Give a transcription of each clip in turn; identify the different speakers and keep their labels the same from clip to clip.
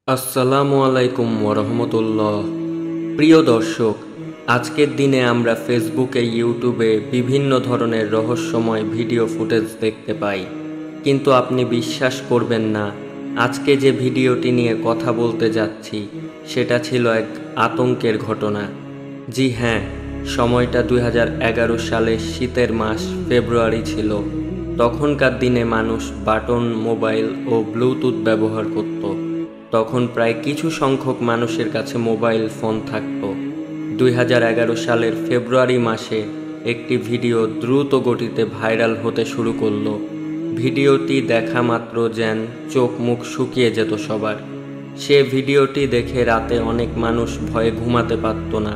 Speaker 1: আসসালামু আলাইকুম ওরহমতুল্লাহ। প্রিয় দর্শক, আজকের দিনে আমরা ফেসবুকে, ইউটিউবে বিভিন্ন ধরনের রহস্যময় ভিডিও ফুটেজ দেখতে পাই, কিন্তু আপনি বিশ্বাস করবেন না, আজকে যে ভিডিওটি নিয়ে কথা বলতে যাচ্ছি সেটা ছিল এক আতঙ্কের ঘটনা। জি হ্যাঁ, সময়টা 2011 সালের শীতের মাস ফেব্রুয়ারি ছিল। তখনকার দিনে মানুষ বাটন মোবাইল ও ব্লুটুথ ব্যবহার করত। তখন প্রায় কিছু সংখ্যক মানুষের কাছে মোবাইল ফোন থাকত। 2011 সালের ফেব্রুয়ারি মাসে একটি ভিডিও দ্রুত গতিতে ভাইরাল হতে শুরু করলো। ভিডিওটি দেখা মাত্র যেন চোখ মুখ শুকিয়ে যেত সবার। সে ভিডিওটি দেখে রাতে অনেক মানুষ ভয়ে ঘুমাতে পারত না।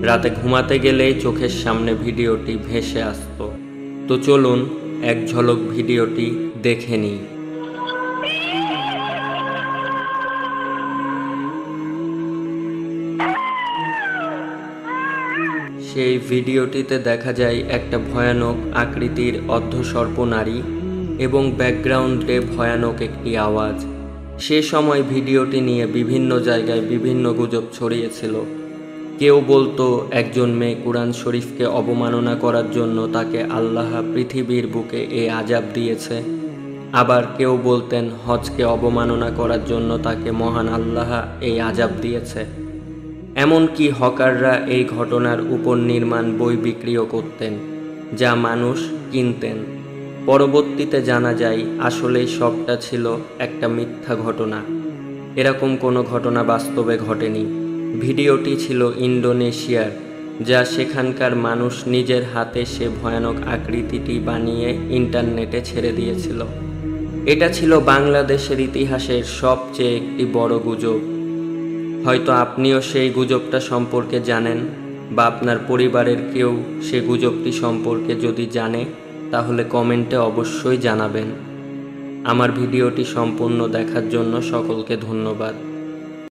Speaker 1: রাতে ঘুমাতে গেলেই চোখের সামনে ভিডিওটি ভেসে আসতো। তো চলুন এক ঝলক ভিডিওটি দেখে নিই। সেই ভিডিওটিতে দেখা যায় একটা ভয়ানক আকৃতির অর্ধসর্প নারী এবং ব্যাকগ্রাউন্ডে ভয়ানক একটি আওয়াজ। সে সময় ভিডিওটি নিয়ে বিভিন্ন জায়গায় বিভিন্ন গুজব ছড়িয়েছিল। কেউ বলতো একজন মেয়ে কুরআন শরীফকে অবমাননা করার জন্য তাকে আল্লাহ পৃথিবীর বুকে এই আযাব দিয়েছে। আবার কেউ বলতেন হজকে অবমাননা করার জন্য তাকে মহান আল্লাহ এই আযাব দিয়েছে। এমনকি হকাররা এই ঘটনার উপর নির্মাণ বই বিক্রিও করতেন, যা মানুষ কিনতেন। পরবর্তীতে জানা যায় আসলেই সবটা ছিল একটা মিথ্যা ঘটনা। এরকম কোনো ঘটনা বাস্তবে ঘটেনি। ভিডিওটি ছিল ইন্দোনেশিয়ার, যা সেখানকার মানুষ নিজের হাতে সে ভয়ানক আকৃতিটি বানিয়ে ইন্টারনেটে ছেড়ে দিয়েছিল। এটা ছিল বাংলাদেশের ইতিহাসের সবচেয়ে একটি বড় গুজব। হয়তো আপনিও সেই গুজবটা সম্পর্কে জানেন, বা আপনার পরিবারের কেউ সে গুজবটি সম্পর্কে যদি জানে, তাহলে কমেন্টে অবশ্যই জানাবেন। আমার ভিডিওটি সম্পূর্ণ দেখার জন্য সকলকে ধন্যবাদ।